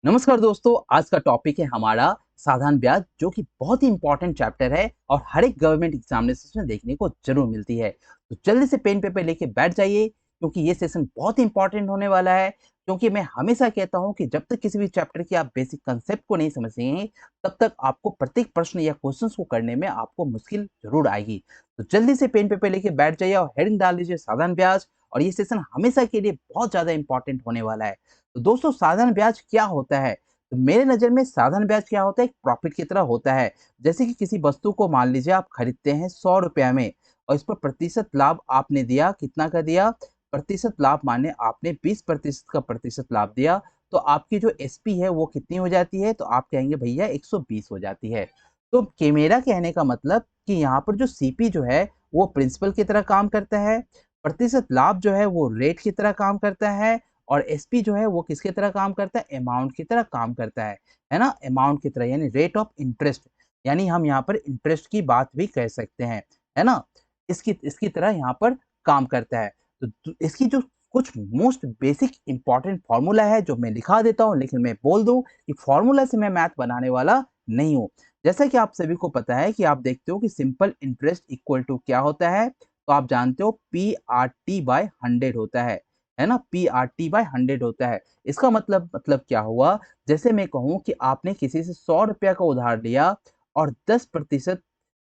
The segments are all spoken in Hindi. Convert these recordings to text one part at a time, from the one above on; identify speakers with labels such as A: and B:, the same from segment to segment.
A: नमस्कार दोस्तों, आज का टॉपिक है हमारा साधारण ब्याज, जो कि बहुत ही इंपॉर्टेंट चैप्टर है और हर एक गवर्नमेंट एग्जामिनेशन में देखने को जरूर मिलती है। तो जल्दी से पेन पेपर लेके बैठ जाइए, क्योंकि ये सेशन बहुत ही इंपॉर्टेंट होने वाला है। क्योंकि मैं हमेशा कहता हूँ कि जब तक किसी भी चैप्टर की आप बेसिक कंसेप्ट को नहीं समझेंगे, तब तक आपको प्रत्येक प्रश्न या क्वेश्चन को करने में आपको मुश्किल जरूर आएगी। तो जल्दी से पेन पेपर लेके बैठ जाइए और हेडिंग डाल लीजिए साधारण ब्याज। और ये सेशन हमेशा के लिए बहुत ज्यादा इंपॉर्टेंट होने वाला है। तो दोस्तों, साधारण ब्याज क्या होता है? तो मेरे नज़र में साधारण ब्याज क्या होता है, एक प्रॉफिट की तरह होता है। जैसे कि किसी वस्तु को मान लीजिए आप खरीदते हैं 100 रुपया में, और इस पर प्रतिशत लाभ आपने दिया, कितना का दिया? प्रतिशत लाभ माने आपने 20% का प्रतिशत लाभ दिया। तो आपकी जो एसपी है वो कितनी हो जाती है? तो आप कहेंगे भैया 120 हो जाती है। तो मेरा कहने का मतलब कि यहाँ पर जो सीपी जो है वो प्रिंसिपल की तरह काम करता है, प्रतिशत लाभ जो है वो रेट की तरह काम करता है, और एसपी जो है वो किसकी तरह काम करता है? अमाउंट की तरह काम करता है ना? अमाउंट की तरह, यानी रेट ऑफ इंटरेस्ट, यानी हम यहाँ पर इंटरेस्ट की बात भी कह सकते हैं, है ना? इसकी इसकी तरह यहाँ पर काम करता है। तो इसकी जो कुछ मोस्ट बेसिक इंपॉर्टेंट फॉर्मूला है, जो मैं लिखा देता हूँ, लेकिन मैं बोल दूं कि फॉर्मूला से मैं मैथ बनाने वाला नहीं हूँ। जैसा कि आप सभी को पता है कि आप देखते हो कि सिंपल इंटरेस्ट इक्वल टू क्या होता है? तो आप जानते हो पी आर टी बाय 100 होता है ना? पी आर टी बाय 100 होता है। इसका मतलब क्या हुआ? जैसे मैं कहूँ कि आपने किसी से 100 रुपया का उधार लिया और 10%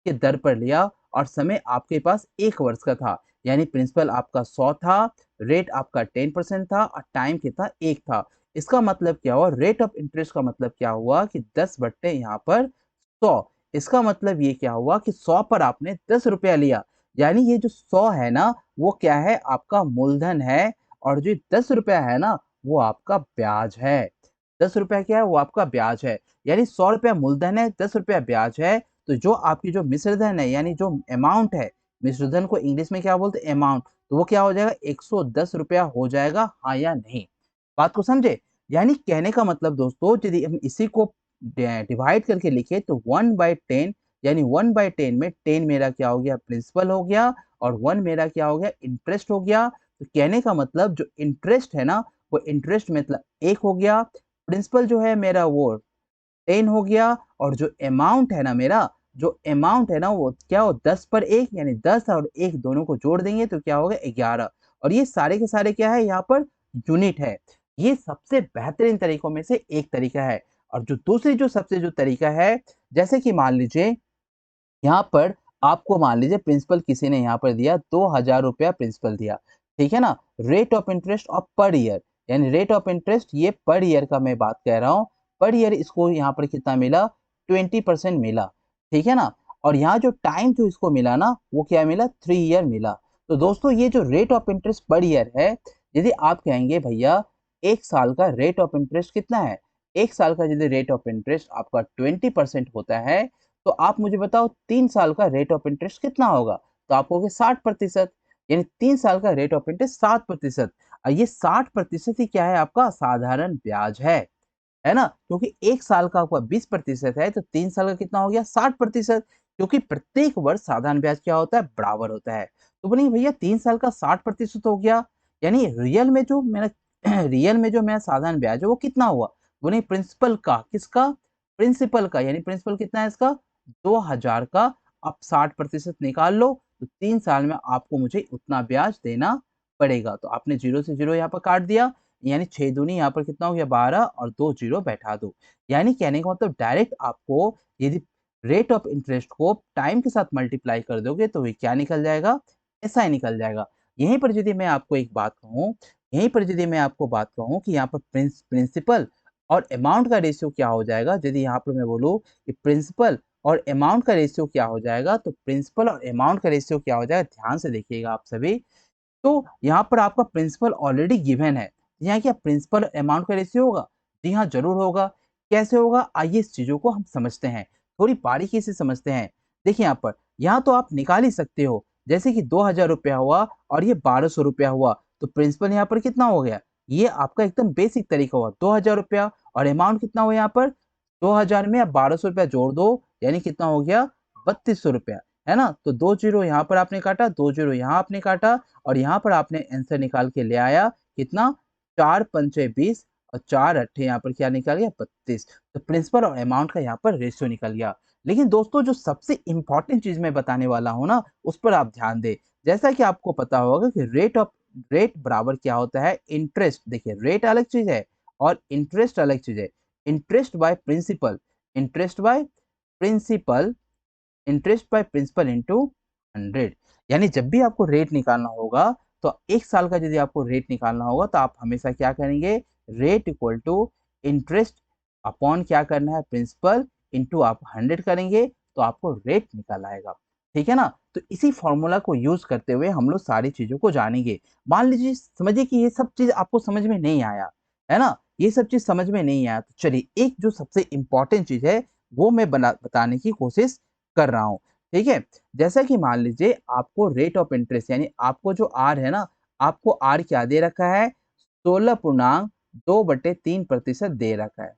A: के दर पर लिया, और समय आपके पास 1 वर्ष का था। यानी प्रिंसिपल आपका 100 था, रेट आपका 10% था और टाइम कितना 1 था। इसका मतलब क्या हुआ? रेट ऑफ इंटरेस्ट का मतलब क्या हुआ कि 10 बट्टे यहाँ पर 100। इसका मतलब ये क्या हुआ कि 100 पर आपने 10 रुपया लिया। यानी ये जो 100 है ना, वो क्या है? आपका मूलधन है। और जो 10 रुपया है ना, वो आपका ब्याज है। 10 रुपया क्या है? वो आपका ब्याज है। यानी 100 रुपया मूलधन है, 10 रुपया ब्याज है। तो जो आपकी जो मिश्रधन है, यानी जो अमाउंट है, मिश्रधन को इंग्लिश में क्या बोलते हैं? अमाउंट। तो वो क्या हो जाएगा? 110 रुपया हो जाएगा, हाँ या नहीं? बात को समझे? यानी कहने का मतलब दोस्तों, यदि हम इसी को डिवाइड करके लिखे तो 1/10, यानी 1/10 में 10 मेरा क्या हो गया? प्रिंसिपल हो गया, और 1 मेरा क्या हो गया? इंटरेस्ट हो गया। तो कहने का मतलब जो इंटरेस्ट है ना, वो इंटरेस्ट मतलब 1 हो गया, प्रिंसिपल जो है मेरा वो 10 हो गया, और जो अमाउंट है ना मेरा, जो अमाउंट है ना, वो क्या हो? 10 पर 1, यानी 10 और 1 दोनों को जोड़ देंगे तो क्या होगा? 11। और ये सारे के सारे क्या है? यहाँ पर यूनिट है। ये सबसे बेहतरीन तरीकों में से एक तरीका है। और जो दूसरी जो सबसे जो तरीका है, जैसे कि मान लीजिए यहाँ पर आपको मान लीजिए प्रिंसिपल किसी ने यहाँ पर दिया 2000 रुपया प्रिंसिपल दिया, ठीक है ना? Rate of interest of per year, यानी रेट ऑफ इंटरेस्ट ये पर ईयर का मैं बात कह रहा हूँ। पर ईयर इसको यहाँ पर कितना मिला? 20% मिला, ठीक है ना? और यहाँ जो टाइम जो इसको मिला ना, वो क्या मिला? 3 ईयर मिला। तो दोस्तों, ये जो rate of interest per year है, यदि आप कहेंगे भैया 1 साल का रेट ऑफ इंटरेस्ट कितना है? 1 साल का यदि रेट ऑफ इंटरेस्ट आपका 20% होता है, तो आप मुझे बताओ 3 साल का रेट ऑफ इंटरेस्ट कितना होगा? तो आप कहोगे 60%। यानी 3 साल का रेट ऑफ इंटरेस्ट 7%। और ये 60% ही क्या है? आपका साधारण ब्याज है ना? क्योंकि 1 साल का आपका 20% है, तो 3 साल का कितना हो गया? 60%। क्योंकि प्रत्येक वर्ष साधारण ब्याज क्या होता है? बराबर होता है। तो बोलेंगे भैया 3 साल का 60% हो गया, यानी रियल में जो मेरा रियल में जो मेरा साधारण ब्याज है वो कितना हुआ? बोलेंगे प्रिंसिपल का, किसका? प्रिंसिपल का। यानी प्रिंसिपल कितना है इसका? 2000 का। आप 60% निकाल लो, तो 3 साल में आपको मुझे उतना ब्याज देना पड़ेगा। तो आपने 0 से 0 यहाँ पर काट दिया, यानी 6 दूनी यहाँ पर कितना हो गया? 12, और 2 जीरो बैठा दो। यानी कहने का मतलब डायरेक्ट आपको यदि रेट ऑफ इंटरेस्ट को टाइम के साथ मल्टीप्लाई कर दोगे, तो ये क्या निकल जाएगा? ऐसा ही निकल जाएगा। यहीं पर यदि मैं आपको एक बात कहूँ, यहीं पर यदि मैं आपको बात कहूँ कि यहाँ पर प्रिंसिपल और अमाउंट का रेशियो क्या हो जाएगा? यदि यहाँ पर मैं बोलूँ कि प्रिंसिपल और अमाउंट का रेशियो क्या हो जाएगा? तो प्रिंसिपल और अमाउंट का रेशियो क्या हो जाएगा? ध्यान से देखिएगा आप सभी। तो यहाँ पर आपका प्रिंसिपल ऑलरेडी गिवन है। यहाँ क्या प्रिंसिपल अमाउंट का रेशियो होगा? जी हाँ, ज़रूर होगा। कैसे होगा? आइए इस चीज़ों को हम समझते हैं, थोड़ी बारीकी से समझते हैं। देखिए यहाँ पर, यहाँ तो आप निकाल ही सकते हो। जैसे कि 2000 रुपया हुआ और ये 1200 रुपया हुआ, तो प्रिंसिपल यहाँ पर कितना हो गया? ये आपका एकदम बेसिक तरीका हुआ, 2000 रुपया। और अमाउंट कितना हुआ यहाँ पर? 2000 में आप 1200 रुपया जोड़ दो, यानी कितना हो गया? 3200 रुपया, है ना? तो 2 जीरो यहाँ पर आपने काटा, 2 जीरो यहाँ आपने काटा, और यहाँ पर आपने आंसर निकाल के ले आया कितना? 4 पंचे 20, और 4 अट्ठे यहाँ पर क्या निकल गया 32। तो प्रिंसिपल और अमाउंट का यहाँ पर रेशियो निकल गया। लेकिन दोस्तों जो सबसे इम्पोर्टेंट चीज़ मैं बताने वाला हूँ ना, उस पर आप ध्यान दें। जैसा कि आपको पता होगा कि रेट बराबर क्या होता है इंटरेस्ट। देखिए रेट अलग चीज़ है और इंटरेस्ट अलग चीज़ है। Interest by principal, interest by principal, interest by principal into 100। यानी जब भी आपको रेट निकालना होगा, तो 1 साल का यदि आपको रेट निकालना होगा, तो आप हमेशा क्या करेंगे, rate equal to interest upon क्या करना है प्रिंसिपल इंटू आप 100 करेंगे, तो आपको रेट निकल आएगा। ठीक है ना? तो इसी फॉर्मूला को यूज करते हुए हम लोग सारी चीजों को जानेंगे। मान लीजिए समझिए कि ये सब चीज आपको समझ में नहीं आया, है ना? ये सब चीज समझ में नहीं आया, तो चलिए एक जो सबसे इंपॉर्टेंट चीज है वो मैं बताने की कोशिश कर रहा हूँ। ठीक है? जैसा कि मान लीजिए आपको रेट ऑफ इंटरेस्ट यानी आपको जो आर है ना, आपको आर क्या दे रखा है, 16.2/3% दे रखा है।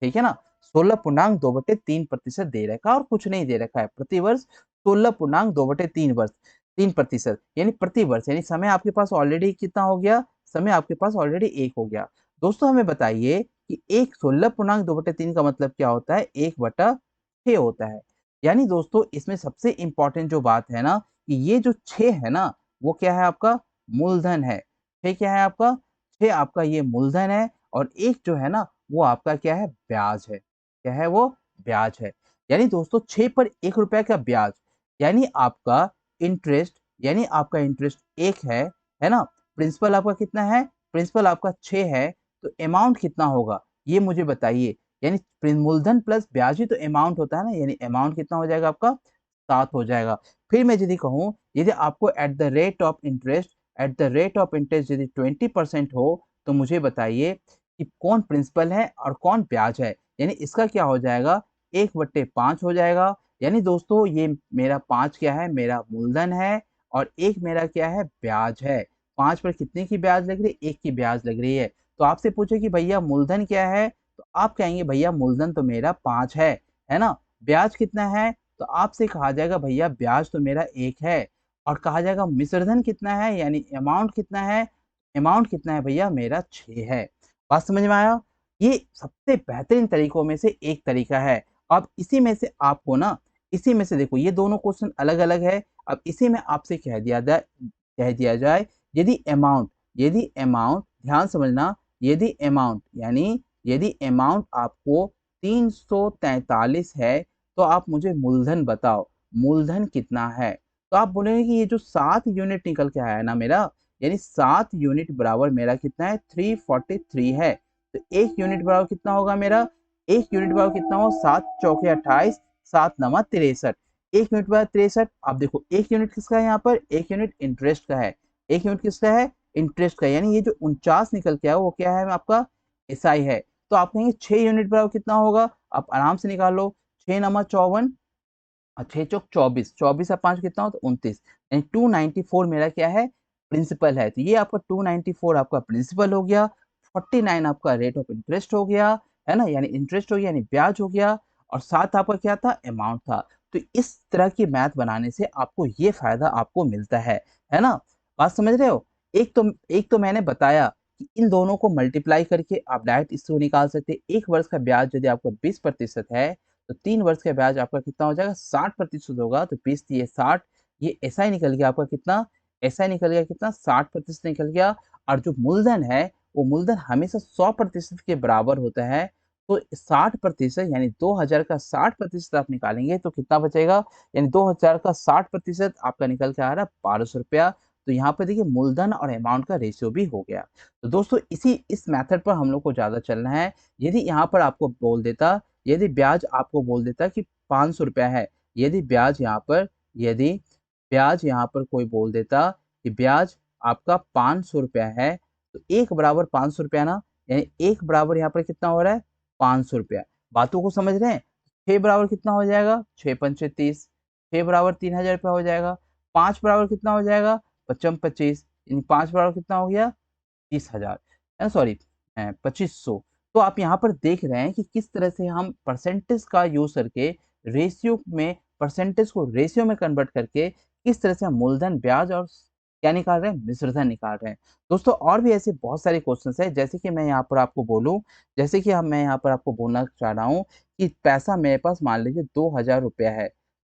A: ठीक है ना? 16.2/3% दे रखा है और कुछ नहीं दे रखा है। प्रति वर्ष 16.2/3 यानी प्रति वर्ष, यानी समय आपके पास ऑलरेडी कितना हो गया? समय आपके पास ऑलरेडी 1 हो गया। दोस्तों हमें बताइए कि एक 16.2/3 का मतलब क्या होता है? 1/6 होता है। यानी दोस्तों इसमें सबसे इम्पोर्टेंट जो बात है ना, कि ये जो 6 है ना, वो क्या है आपका? मूलधन है। 6 क्या है आपका? 6 आपका ये मूलधन है और 1 जो है ना, वो आपका क्या है? ब्याज है। क्या है वो? ब्याज है। यानी दोस्तों 6 पर ₹1 का ब्याज, यानी आपका इंटरेस्ट, यानी आपका इंटरेस्ट 1 है ना? प्रिंसिपल आपका कितना है? प्रिंसिपल आपका 6 है, तो अमाउंट कितना होगा? ये मुझे बताइए। यानी मूलधन प्लस ब्याज ही तो अमाउंट होता है ना, यानी अमाउंट कितना हो जाएगा आपका? 7 हो जाएगा। फिर मैं यदि कहूँ, यदि आपको at the rate of interest यदि 20% हो, तो मुझे बताइए कि कौन प्रिंसिपल है और कौन ब्याज है? यानी इसका क्या हो जाएगा? 1/5 हो जाएगा। यानी दोस्तों ये मेरा 5 क्या है? मेरा मूलधन है और 1 मेरा क्या है? ब्याज है। 5 पर कितने की ब्याज लग रही है? 1 की ब्याज लग रही है। तो आपसे पूछे कि भैया मूलधन क्या है? तो आप कहेंगे भैया मूलधन तो मेरा 5 है ना? ब्याज कितना है? तो आपसे कहा जाएगा भैया ब्याज तो मेरा 1 है। और कहा जाएगा मिश्रधन कितना है, यानी अमाउंट कितना है? अमाउंट कितना है भैया? मेरा 6 है। बात समझ में आया? ये सबसे बेहतरीन तरीकों में से एक तरीका है। अब इसी में से आपको ना, इसी में से देखो ये दोनों क्वेश्चन अलग-अलग है। अब इसी में आपसे कह दिया जाए, यदि अमाउंट ध्यान समझना, यदि अमाउंट आपको 343 है, तो आप मुझे मूलधन बताओ, मूलधन कितना है? तो आप बोलेंगे कि ये जो 7 यूनिट निकल के आया ना मेरा, यानी 7 यूनिट बराबर मेरा कितना है? 343 है। तो 1 यूनिट बराबर कितना होगा मेरा? 1 यूनिट बराबर कितना हो? 7 चौके 28, 7 नवा 63। 1 यूनिट बराबर 63। अब देखो 1 यूनिट किसका है यहाँ पर? 1 यूनिट इंटरेस्ट का है। 1 यूनिट किसका है? इंटरेस्ट का। यानी ये जो 49 निकल के आया वो क्या है आपका? एसआई है। तो आप कहेंगे 6 यूनिट बराबर कितना होगा? आप आराम से निकाल लो। 6 नमा 54 और 6 चौक 24, 24 और 5 कितना हो? तो 29। यानी 294 मेरा क्या है? प्रिंसिपल है। तो ये आपका 294 आपका प्रिंसिपल हो गया, 49 आपका रेट ऑफ इंटरेस्ट हो गया, है ना? यानी इंटरेस्ट हो गया, यानी ब्याज हो गया, और 7 आपका क्या था? अमाउंट था। तो इस तरह की मैथ बनाने से आपको ये फ़ायदा आपको मिलता है ना? बात समझ रहे हो? एक तो मैंने बताया कि इन दोनों को मल्टीप्लाई करके आप डायरेक्ट इसको निकाल सकते हैं। 1 वर्ष का ब्याज यदि आपका 20% है, तो 3 वर्ष का ब्याज आपका कितना हो जाएगा? 60% होगा। तो 20 तिये 60, ये एसआई निकल गया आपका कितना? एसआई निकल गया कितना? 60% निकल गया। और जो मूलधन है, वो मूलधन हमेशा 100% के बराबर होता है। तो 60% यानी 2000 का 60% आप निकालेंगे तो कितना बचेगा? यानी 2000 का 60% आपका निकल के आ रहा है ₹1200। तो यहाँ पे देखिए मूलधन और अमाउंट का रेशियो भी हो गया। तो दोस्तों इस मेथड पर हम लोग को ज़्यादा चलना है। यदि यहाँ पर आपको बोल देता, यदि ब्याज आपको बोल देता कि ₹500 है, यदि ब्याज यहाँ पर कोई बोल देता कि ब्याज आपका ₹500 है, तो 1 बराबर ₹500 ना, यानी 1 बराबर यहाँ पर कितना हो रहा है? ₹500। बातों को समझ रहे हैं? 6 बराबर कितना हो जाएगा? 6 पंचे 30, 6 बराबर ₹3000 हो जाएगा। 5 बराबर कितना हो जाएगा? पचम 25, यानी 5 बराबर कितना हो गया? 30,000, सॉरी 2500। तो आप यहाँ पर देख रहे हैं कि किस तरह से हम परसेंटेज का यूज़ करके रेशियो में, परसेंटेज को रेशियो में कन्वर्ट करके किस तरह से हम मूलधन, ब्याज और क्या निकाल रहे हैं? मिश्र धन निकाल रहे हैं। दोस्तों और भी ऐसे बहुत सारे क्वेश्चंस हैं, जैसे कि मैं यहाँ पर आपको बोलूँ, जैसे कि मैं यहाँ पर आपको बोलना चाह रहा हूँ कि पैसा मेरे पास मान लीजिए ₹2000 है,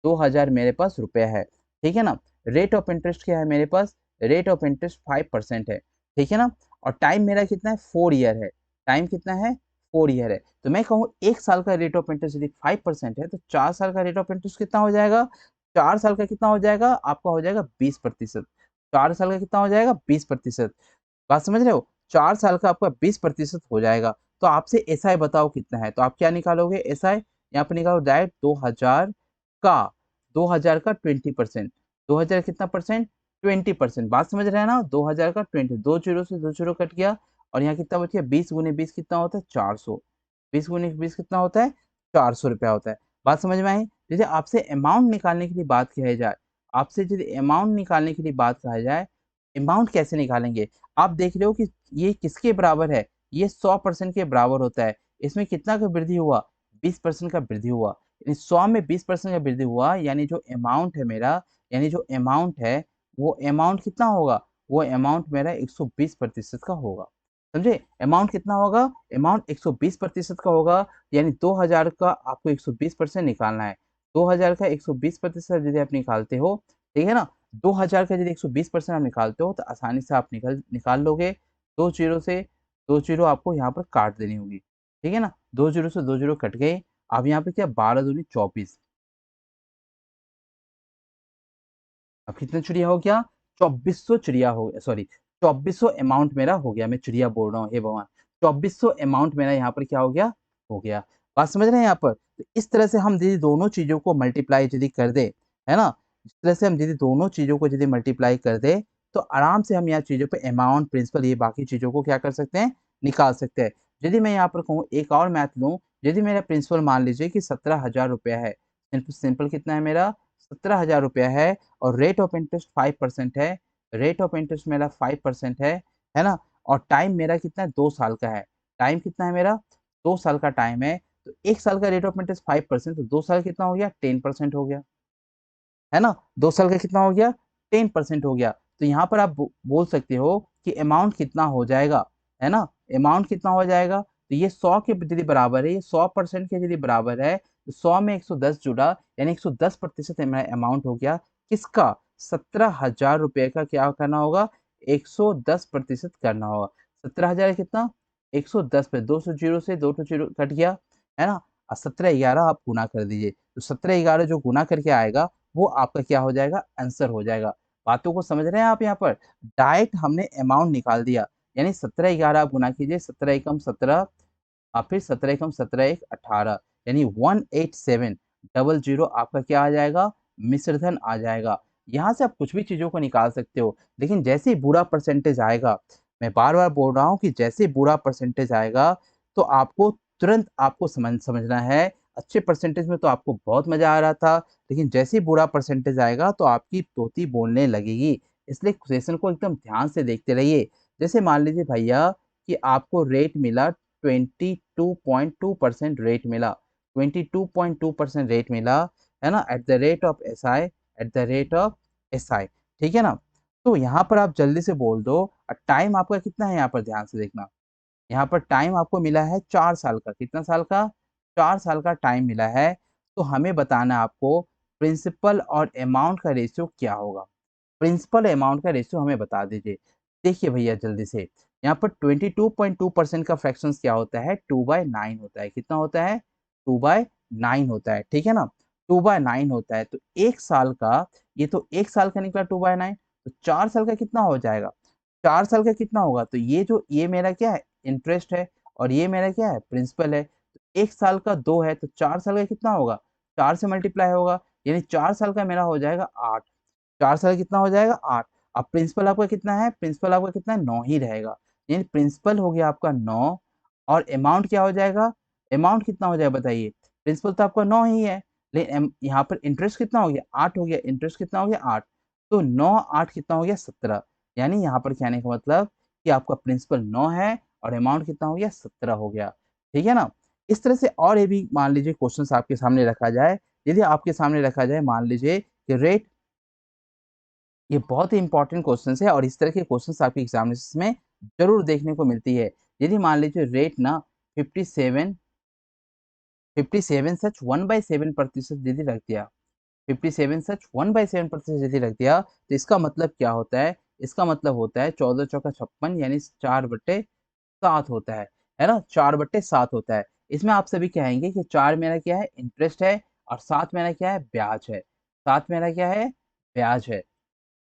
A: 2000 मेरे पास रुपया है, ठीक है ना? रेट ऑफ इंटरेस्ट क्या है मेरे पास? रेट ऑफ इंटरेस्ट 5% है, ठीक है ना? और टाइम मेरा कितना है? 4 ईयर है। टाइम कितना है? 4 ईयर है। तो मैं कहूँ 1 साल का रेट ऑफ इंटरेस्ट यदि 5% है, तो 4 साल का रेट ऑफ इंटरेस्ट कितना हो जाएगा? 4 साल का कितना हो जाएगा? आपका हो जाएगा 20%। 4 साल का कितना हो जाएगा? 20%। बात समझ रहे हो? 4 साल का आपका 20% हो जाएगा। तो आपसे एसआई बताओ कितना है? तो आप क्या निकालोगे एसआई? यहाँ पे निकालो डायरेक्ट 2000 का 2000 का 20%। 2000 कितना परसेंट? 20%। बात समझ रहे हैं ना? 2000 का 20, 2 जीरो से 2 जीरो कट गया और यहाँ कितना बच गया? 20 गुने 20 कितना होता है? 400। 20 गुने 20 कितना होता है? ₹400 होता है। बात समझ में आई? जैसे आपसे अमाउंट निकालने के लिए बात कही जाए, आपसे यदि अमाउंट निकालने के लिए बात कहा जाए, अमाउंट कैसे निकालेंगे? आप देख रहे हो कि ये किसके बराबर है? ये 100% के बराबर होता है। इसमें कितना का वृद्धि हुआ? 20% का वृद्धि हुआ। यानी 100 में 20% का वृद्धि हुआ, यानी जो अमाउंट है मेरा, यानी जो अमाउंट है, वो अमाउंट कितना होगा? वो अमाउंट मेरा 120% का होगा। समझे? अमाउंट कितना होगा? अमाउंट 120% का होगा, यानी 2000 का आपको 120% निकालना है। 2000 का 120% यदि आप निकालते हो, ठीक है ना? 2000 का यदि 120% आप निकालते हो तो आसानी से आप निकाल लोगे। 2 जीरो से 2 जीरो आपको यहाँ पर काट देनी होगी। ठीक है ना? 2 जीरो से 2 जीरो कट गए। अब यहाँ पे क्या 12 दूनी 24। अब कितना चिड़िया हो गया? 2400 चिड़िया हो गया, सॉरी 2400 अमाउंट मेरा हो गया। मैं चिड़िया बोल रहा हूँ, हे भगवान! 2400 अमाउंट मेरा यहाँ पर क्या हो गया? हो गया। बात समझ रहे हैं यहाँ पर? तो इस तरह से हम यदि दोनों चीज़ों को मल्टीप्लाई यदि कर दें, है ना? इस तरह से हम यदि दोनों चीज़ों को यदि मल्टीप्लाई कर दें, तो आराम से हम यहाँ चीज़ों पे अमाउंट, प्रिंसिपल, ये बाकी चीज़ों को क्या कर सकते हैं? निकाल सकते हैं। यदि मैं यहाँ पर कहूँ एक और मैथ लूँ, यदि मेरा प्रिंसिपल मान लीजिए कि ₹17,000 है। सिंपल कितना है मेरा? ₹17,000 है और रेट ऑफ इंटरेस्ट 5% है। रेट ऑफ इंटरेस्ट मेरा 5% है ना? और टाइम मेरा कितना है? 2 साल का है। टाइम कितना है मेरा? 2 साल का टाइम है। तो 1 साल का रेट ऑफ इंटरेस्ट 5%, तो 2 साल कितना हो गया? 10% हो गया। है ना? 2 साल का कितना हो गया? 10% हो गया। तो यहाँ पर आप बोल सकते हो कि अमाउंट कितना हो जाएगा, है ना? अमाउंट कितना हो जाएगा? तो ये 100 के यदि बराबर है, ये 100% के यदि बराबर है, तो 100 में 110 जुड़ा, यानी 110% मेरा अमाउंट हो गया। किसका? ₹17,000 का क्या करना होगा? 110% करना होगा। 17,000 कितना? 110 पे 200 जीरो से 2 तो जीरो कट गया, है ना? 17 11 आप गुना कर दीजिए। तो 17 11 जो गुना करके आएगा, वो आपका क्या हो जाएगा? आंसर हो जाएगा। बातों को समझ रहे हैं आप यहाँ पर? डायरेक्ट हमने अमाउंट निकाल दिया, यानी 17 11 आप गुना कीजिए, 17 एकम 17 और फिर 17 एकम 17 एक 18, यानी 18700 आपका क्या आ जाएगा? मिश्र धन आ जाएगा। यहाँ से आप कुछ भी चीज़ों को निकाल सकते हो, लेकिन जैसे ही बुरा परसेंटेज आएगा, मैं बार-बार बोल रहा हूँ कि जैसे ही बुरा परसेंटेज आएगा, तो आपको तुरंत आपको समझना है। अच्छे परसेंटेज में तो आपको बहुत मज़ा आ रहा था, लेकिन जैसे ही बुरा परसेंटेज आएगा तो आपकी तोती बोलने लगेगी। इसलिए क्वेश्चन को एकदम ध्यान से देखते रहिए। जैसे मान लीजिए भैया कि आपको रेट मिला 22.2% रेट मिला, 22.2% रेट मिला, है ना? At the rate of SI, at the rate of SI, ठीक है ना? तो यहाँ पर आप जल्दी से बोल दो। टाइम आपका कितना है यहाँ पर? ध्यान से देखना। यहाँ पर टाइम आपको मिला है 4 साल का। कितना साल का? 4 साल का टाइम मिला है। तो हमें बताना है आपको प्रिंसिपल और अमाउंट का रेशियो क्या होगा? प्रिंसिपल अमाउंट का रेशियो हमें बता दीजिए। देखिए भैया जल्दी से, यहाँ पर 22.2% का फ्रैक्शंस क्या होता है? 2/9 होता है। कितना होता है? 2/9 होता है, ठीक है ना? 2/9 होता है। तो 1 साल का, ये तो 1 साल का निकला 2/9, तो 4 साल का कितना हो जाएगा? 4 साल का कितना होगा? तो ये मेरा क्या है? इंटरेस्ट है और ये मेरा क्या है? प्रिंसिपल है। तो 1 साल का 2 है, तो 4 साल का कितना होगा? 4 से मल्टीप्लाई होगा, यानी 4 साल का मेरा हो जाएगा 8। 4 साल कितना हो जाएगा? 8। अब प्रिंसिपल आपका कितना है? प्रिंसिपल आपका कितना है? 9 ही रहेगा। यानी प्रिंसिपल हो गया आपका 9 और अमाउंट क्या हो जाएगा? अमाउंट कितना हो जाएगा बताइए? प्रिंसिपल तो आपका 9 ही है, लेकिन यहाँ पर इंटरेस्ट कितना हो गया? 8 हो गया। इंटरेस्ट कितना हो गया? 8। तो 9 8 कितना हो गया? 17। यानी यहाँ पर कहने का मतलब कि आपका प्रिंसिपल 9 है और अमाउंट कितना हो गया? 17 हो गया। ठीक है ना? इस तरह से और ये भी मान लीजिए क्वेश्चन्स आपके सामने रखा जाए। यदि आपके सामने रखा जाए, मान लीजिए कि रेट ये बहुत ही इंपॉर्टेंट क्वेश्चन है और इस तरह के क्वेश्चन आपके एग्जामिनेशन में जरूर देखने को मिलती है। यदि मान लीजिए रेट ना 57 57 सच 1/7% यदि रख दिया, 57 सच 1/7% यदि रख दिया, तो इसका मतलब क्या होता है? इसका मतलब होता है 14 चौका 56 यानी 4/7 होता है ना? 4/7 होता है। इसमें आप सभी कहेंगे कि 4 मेरा क्या है? इंटरेस्ट है और 7 मेरा क्या है? ब्याज है। 7 मेरा क्या है? ब्याज है।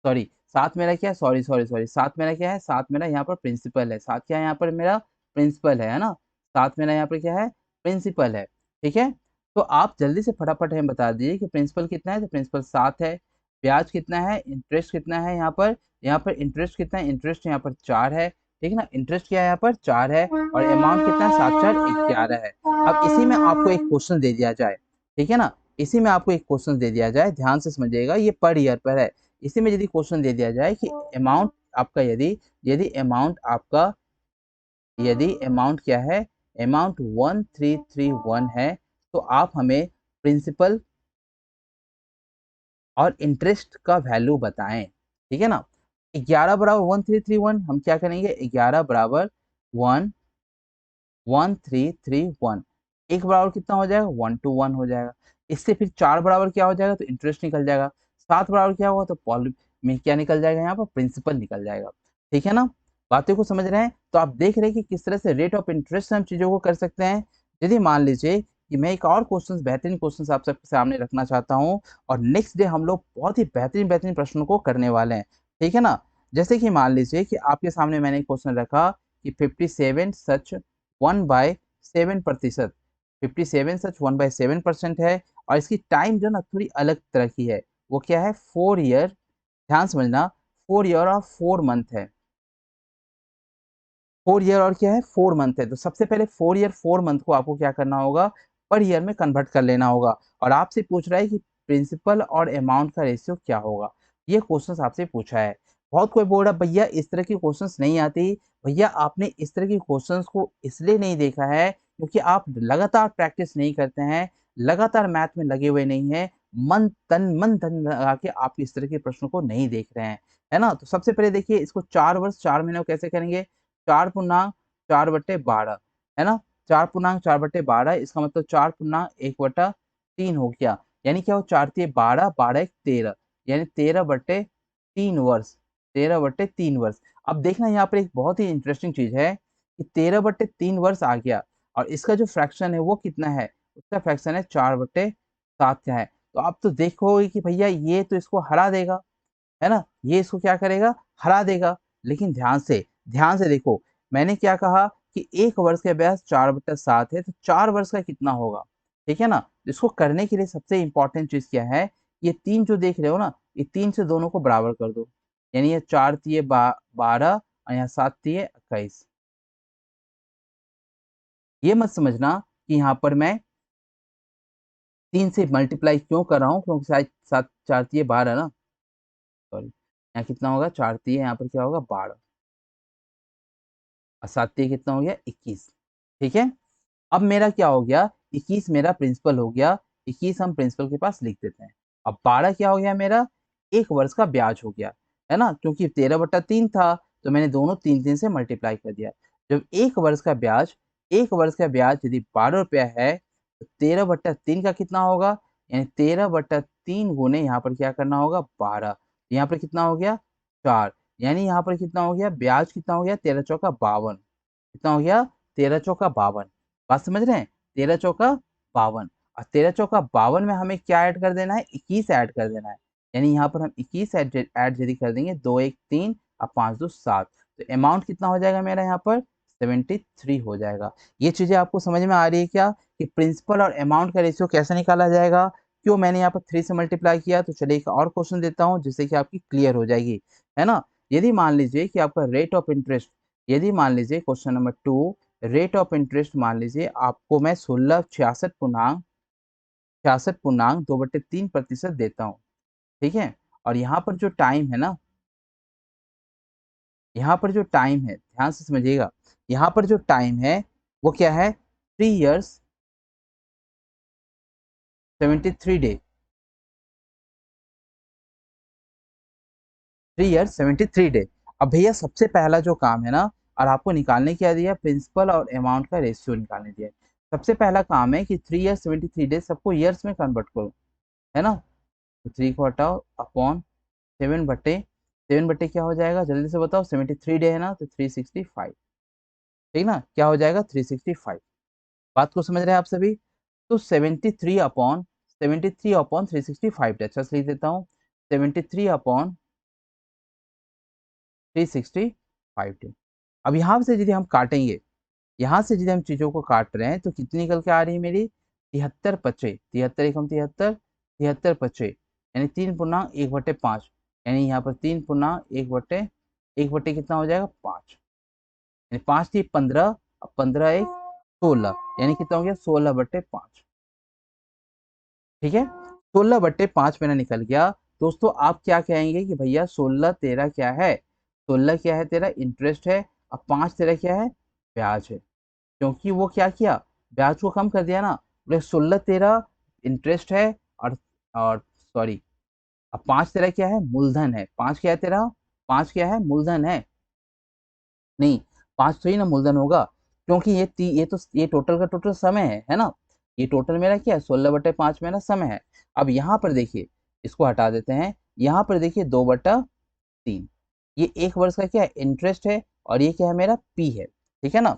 A: सॉरी, 7 मेरा क्या है? सॉरी 7 मेरा क्या है? 7 मेरा यहाँ पर प्रिंसिपल है। 7 क्या है यहाँ पर मेरा? प्रिंसिपल है ना? 7 मेरा यहाँ पर क्या है? प्रिंसिपल है। ठीक है? तो आप जल्दी से फटाफट हमें बता दीजिए कि प्रिंसिपल कितना है? तो प्रिंसिपल 7 है। ब्याज कितना है? इंटरेस्ट कितना है यहाँ पर? यहाँ पर इंटरेस्ट कितना है? इंटरेस्ट यहाँ पर 4 है। ठीक है ना? इंटरेस्ट क्या है यहाँ पर? 4 है और अमाउंट कितना है? 7 4 11 है। अब इसी में आपको एक क्वेश्चन दे दिया जाए। ठीक है ना? इसी में आपको एक क्वेश्चन दे दिया जाए, ध्यान से समझिएगा, ये पर ईयर पर है। इसी में यदि क्वेश्चन दे दिया जाए कि अमाउंट आपका यदि यदि अमाउंट आपका यदि अमाउंट क्या है? अमाउंट 1331 है, तो आप हमें प्रिंसिपल और इंटरेस्ट का वैल्यू बताएं। ठीक है ना? 11 बराबर 1331, हम क्या करेंगे? 11 बराबर 1331, एक बराबर कितना हो जाएगा? 1 to 1 हो जाएगा। इससे फिर 4 बराबर क्या हो जाएगा? तो इंटरेस्ट निकल जाएगा। 7 बराबर क्या होगा? तो पॉली में क्या निकल जाएगा? यहाँ पर प्रिंसिपल निकल जाएगा। ठीक है ना? बातें को समझ रहे हैं? तो आप देख रहे हैं कि किस तरह से रेट ऑफ इंटरेस्ट से हम चीजों को कर सकते हैं। यदि मान लीजिए कि मैं एक और क्वेश्चन, बेहतरीन क्वेश्चन आप सबके सामने रखना चाहता हूँ और नेक्स्ट डे हम लोग बहुत ही बेहतरीन बेहतरीन प्रश्नों को करने वाले हैं। ठीक है ना? जैसे कि मान लीजिए कि आपके सामने मैंने क्वेश्चन रखा कि 57 सच 1/7%, 57 सच 1/7% है और इसकी टाइम जो ना थोड़ी अलग तरह की है। वो क्या है? 4 ईयर, ध्यान समझना, 4 ईयर और 4 मंथ है। 4 ईयर और क्या है? 4 मंथ है। तो सबसे पहले 4 ईयर 4 मंथ को आपको क्या करना होगा? पर ईयर में कन्वर्ट कर लेना होगा और आपसे पूछ रहा है कि प्रिंसिपल और अमाउंट का रेशियो क्या होगा। ये क्वेश्चन आपसे पूछा है। बहुत कोई बोल रहा है भैया इस तरह की क्वेश्चंस नहीं आती। भैया आपने इस तरह की क्वेश्चंस को इसलिए नहीं देखा है क्योंकि आप लगातार प्रैक्टिस नहीं करते हैं, लगातार मैथ में लगे हुए नहीं हैं, मन धन लगा के आप इस तरह के प्रश्नों को नहीं देख रहे हैं। है ना? तो सबसे पहले देखिए, इसको 4 वर्ष 4 महीनों कैसे करेंगे? 4 पूर्णांक 4/12, है ना? 4 पूर्णांक 4/12, इसका मतलब 4 पूर्णांक 1/3 हो गया। यानी क्या हो? 4 तिये 12, 12 एक 13, यानी 13/3 वर्ष, 13/3 वर्ष। अब देखना यहाँ पर एक बहुत ही इंटरेस्टिंग चीज़ है कि 13/3 वर्ष आ गया और इसका जो फ्रैक्शन है वो कितना है? उसका फ्रैक्शन है 4/7 का है। तो आप तो देखोगे कि भैया ये तो इसको हरा देगा, है ना? ये इसको क्या करेगा? हरा देगा। लेकिन ध्यान से देखो, मैंने क्या कहा कि 1 वर्ष का ब्याज 4/7 है, तो 4 वर्ष का कितना होगा? ठीक है ना? इसको करने के लिए सबसे इम्पोर्टेंट चीज़ क्या है? ये 3 जो देख रहे हो ना, ये 3 से दोनों को बराबर कर दो। यानी ये 4 तिये 12 और यहाँ 7 तिये 21। ये मत समझना कि यहाँ पर मैं 3 से मल्टीप्लाई क्यों कर रहा हूँ, क्योंकि शायद 7 4 तिये 12 ना, सॉरी। यहाँ कितना होगा? 4 तिये यहाँ पर क्या होगा? 12 और 7 तिये कितना हो गया? 21। ठीक है? अब मेरा क्या हो गया? 21 मेरा प्रिंसिपल हो गया। 21 हम प्रिंसिपल के पास लिख देते हैं। अब 12 क्या हो गया मेरा? 1 वर्ष का ब्याज हो गया, है ना? क्योंकि 13/3 था, तो मैंने दोनों 3 से मल्टीप्लाई कर दिया। जब 1 वर्ष का ब्याज यदि ₹12 है, तो 13/3 का कितना होगा? यानी 13/3 गुने यहाँ पर क्या करना होगा? 12। यहाँ पर कितना हो गया? 4। यानी यहाँ पर कितना हो गया? ब्याज कितना हो गया? 13 चौका 52। कितना हो गया? 13 चौका 52। बात समझ रहे हैं? 13 चौका 52 और 13 चौका 52 में हमें क्या ऐड कर देना है? 21 ऐड कर देना है। यानी यहाँ पर हम 21 ऐड यदि कर देंगे, 2 1 3 और 5 2 7, तो अमाउंट कितना हो जाएगा मेरा यहाँ पर? 73 हो जाएगा। ये चीज़ें आपको समझ में आ रही है क्या कि प्रिंसिपल और अमाउंट का रेशियो कैसे निकाला जाएगा? क्यों मैंने यहाँ पर 3 से मल्टीप्लाई किया? तो चलिए एक और क्वेश्चन देता हूँ जिससे कि आपकी क्लियर हो जाएगी, है ना? यदि मान लीजिए कि आपका रेट ऑफ इंटरेस्ट, यदि मान लीजिए question number 2, rate of interest मान लीजिए आपको मैं 66.2/3% देता हूँ। ठीक है? और यहाँ पर जो टाइम है ना, यहाँ पर जो टाइम है, ध्यान से समझिएगा, यहाँ पर जो टाइम है वो क्या है? 3 इयर्स 73 डे। 3 year 73 day. अब भैया सबसे पहला जो काम है ना, और आपको निकालने क्या दिया, प्रिंसिपल और अमाउंट का रेशियो निकालने दिया है। सबसे पहला काम है कि 3 ईयर 73 डेज सबको ईयर्स में कन्वर्ट करो, है ना। तो 3 को हटाओ अपॉन 7 बटे क्या हो जाएगा, जल्दी से बताओ। 73 डे है ना, तो 365, ठीक ना, क्या हो जाएगा 365। बात को समझ रहे हैं आप सभी। तो 73 अपॉन 365 डे, अच्छा से लिख देता हूँ, 73 अपॉन 365 डे। अब यहाँ से यदि हम काटेंगे, यहाँ से यदि हम चीजों को काट रहे हैं तो कितनी निकल के आ रही है मेरी, 73 पचे, 73 एकम 73, 73 पचे, यानी 3 पूर्णांक 1/5, यानी यहाँ पर 3 पूर्णांक 1/1 कितना हो जाएगा 5, यानी 5 थी 15, अब 15 एक 16, यानी कितना हो गया 16/5, ठीक है। 16/5 मेरा निकल गया। दोस्तों आप क्या कहेंगे कि भैया 16 तेरा क्या है, 16 क्या है तेरा इंटरेस्ट है, अब 5 तेरा क्या है ब्याज है, क्योंकि वो क्या किया, ब्याज को कम कर दिया ना, बोले 16 तेरा इंटरेस्ट है, और सॉरी, अब 5 तेरा क्या है मूलधन है, 5 क्या है तेरा, 5 क्या है मूलधन है, नहीं 5 तो ही ना मूलधन होगा, क्योंकि ये टोटल का टोटल समय है ना। ये टोटल मेरा क्या है 16/5 मेरा समय है। अब यहाँ पर देखिए, इसको हटा देते हैं, यहाँ पर देखिए 2/3, ये 1 वर्ष का क्या है इंटरेस्ट है, और ये क्या है मेरा पी है, ठीक है ना।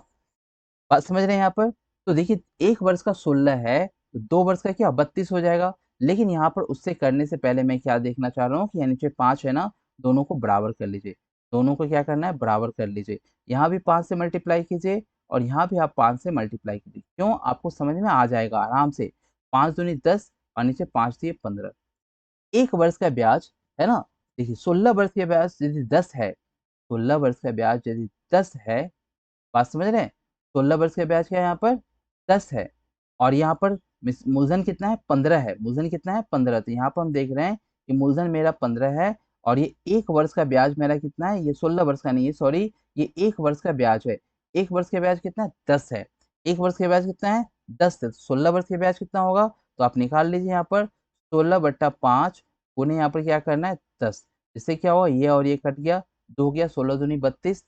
A: बात समझ रहे हैं यहाँ पर। तो देखिए 1 वर्ष का 16 है, तो 2 वर्ष का क्या 32 हो जाएगा। लेकिन यहाँ पर उससे करने से पहले मैं क्या देखना चाह रहा हूँ कि यहाँ नीचे 5 है ना, दोनों को बराबर कर लीजिए, दोनों को क्या करना है बराबर कर लीजिए। यहाँ भी 5 से मल्टीप्लाई कीजिए, और यहाँ भी आप 5 से मल्टीप्लाई कीजिए, क्यों, आपको समझ में आ जाएगा आराम से। 5 दूनी 10, और नीचे 5 दिए 15। 1 वर्ष का ब्याज, है ना, देखिए 16 वर्ष का ब्याज यदि 10 है, 16 वर्ष का ब्याज यदि 10 है, बात समझ रहे हैं, 16 वर्ष का ब्याज क्या है यहाँ पर 10 है, और यहाँ पर मूलधन कितना है 15 है, मूलधन कितना है 15, तो यहाँ पर हम देख रहे हैं कि मूलधन मेरा 15 है, और ये 1 वर्ष का ब्याज मेरा कितना है, ये 16 वर्ष का नहीं है सॉरी, ये 1 वर्ष का ब्याज है। 1 वर्ष का ब्याज कितना है 10 है, 1 वर्ष का ब्याज कितना है 10 है, 16 वर्ष का ब्याज कितना होगा, तो आप निकाल लीजिए यहाँ पर 16/5, उन्हें यहाँ पर क्या करना है 10, इससे क्या हुआ ये और ये कट गया, 2 गया, 16 दूनी 32,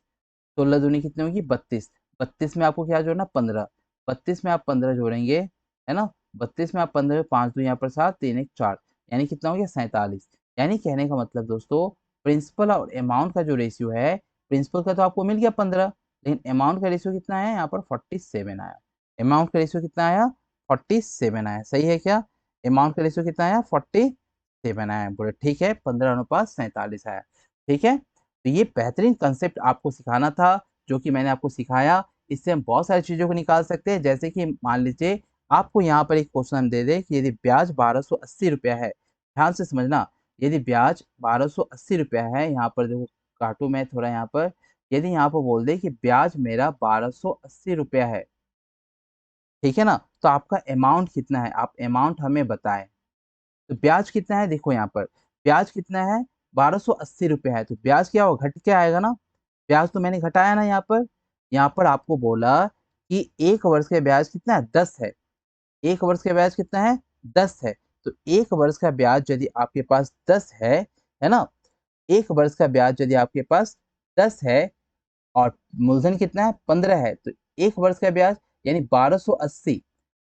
A: 16 दूनी कितनी होगी 32, 32 में आपको क्या जोड़ना 15, 32 में आप 15 जोड़ेंगे, है ना, 32 में आप 15, 5 दो यहाँ पर 7, 3 एक 4, यानी कितना हो गया 47। यानी कहने का मतलब दोस्तों, प्रिंसिपल और अमाउंट का जो रेशियो है, प्रिंसिपल का तो आपको मिल गया 15, लेकिन अमाउंट का रेशियो कितना है यहाँ पर 47 आया, अमाउंट का रेशियो कितना आया 47 आया, सही है क्या, अमाउंट का रेशियो कितना आया 47 आया, बोले ठीक है 15:47 आया, ठीक है। तो ये बेहतरीन कंसेप्ट आपको सिखाना था, जो कि मैंने आपको सिखाया। इससे हम बहुत सारी चीज़ों को निकाल सकते हैं, जैसे कि मान लीजिए आपको यहाँ पर एक क्वेश्चन हम दे दें कि यदि ब्याज 1280 रुपया है, ध्यान से समझना, यदि ब्याज 1280 रुपया है, यहाँ पर देखो काटू मैं थोड़ा यहाँ पर, यदि यहाँ पर बोल दे कि ब्याज मेरा 1280 रुपया है, ठीक है ना, तो आपका अमाउंट कितना है, आप अमाउंट हमें बताएं। तो ब्याज कितना है देखो यहाँ पर, ब्याज कितना है 1280 रुपये है, तो ब्याज क्या होगा घट के आएगा ना, ब्याज तो मैंने घटाया ना यहाँ पर, यहाँ पर आपको बोला कि 1 वर्ष का ब्याज कितना है 10 है, 1 वर्ष का ब्याज कितना है 10 है, तो 1 वर्ष का ब्याज यदि आपके पास 10 है ना, 1 वर्ष का ब्याज यदि आपके पास 10 है, और मूलधन कितना है 15 है, तो 1 वर्ष का ब्याज यानी 1280,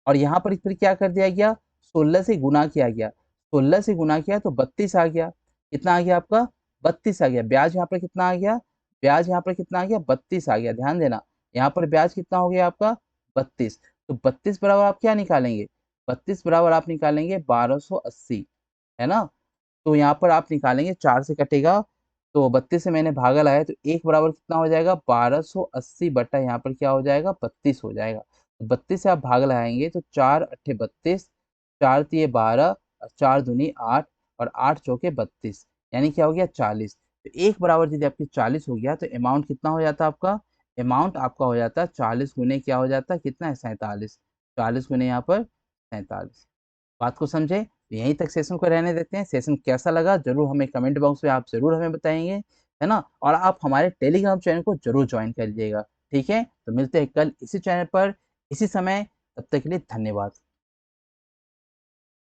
A: और यहाँ पर फिर क्या कर दिया गया 16 से गुना किया गया, 16 से गुना किया तो 32 आ गया, कितना आ गया आपका 32 आ गया, ब्याज यहाँ पर कितना आ गया, ब्याज यहाँ पर कितना आ गया 32 आ गया, ध्यान देना, यहाँ पर ब्याज कितना हो गया आपका 32, तो 32 बराबर आप क्या निकालेंगे, 32 बराबर आप निकालेंगे 1280, है ना। तो यहाँ पर आप निकालेंगे 4 से कटेगा, तो 32 से मैंने भागा लगाया, तो एक बराबर कितना हो जाएगा 1280 बटा यहाँ पर क्या हो जाएगा 32 हो जाएगा, तो 32 से आप भाग लगाएंगे तो 4 अट्ठे 32, 4 तिये 12, और 4 दूनी 8, और 8 चौके 32, यानी क्या हो गया 40, तो एक बराबर यदि आपकी 40 हो गया, तो अमाउंट कितना हो जाता है आपका, अमाउंट आपका हो जाता है 40 गुने क्या हो जाता है कितना है 47, 40 गुने यहाँ पर 47। बात को समझे, तो यहीं तक सेशन को रहने देते हैं। सेशन कैसा लगा जरूर हमें कमेंट बॉक्स में आप जरूर हमें बताएंगे, है ना, और आप हमारे टेलीग्राम चैनल को जरूर ज्वाइन कर लीजिएगा, ठीक है। तो मिलते हैं कल इसी चैनल पर इसी समय, तब तक के लिए धन्यवाद।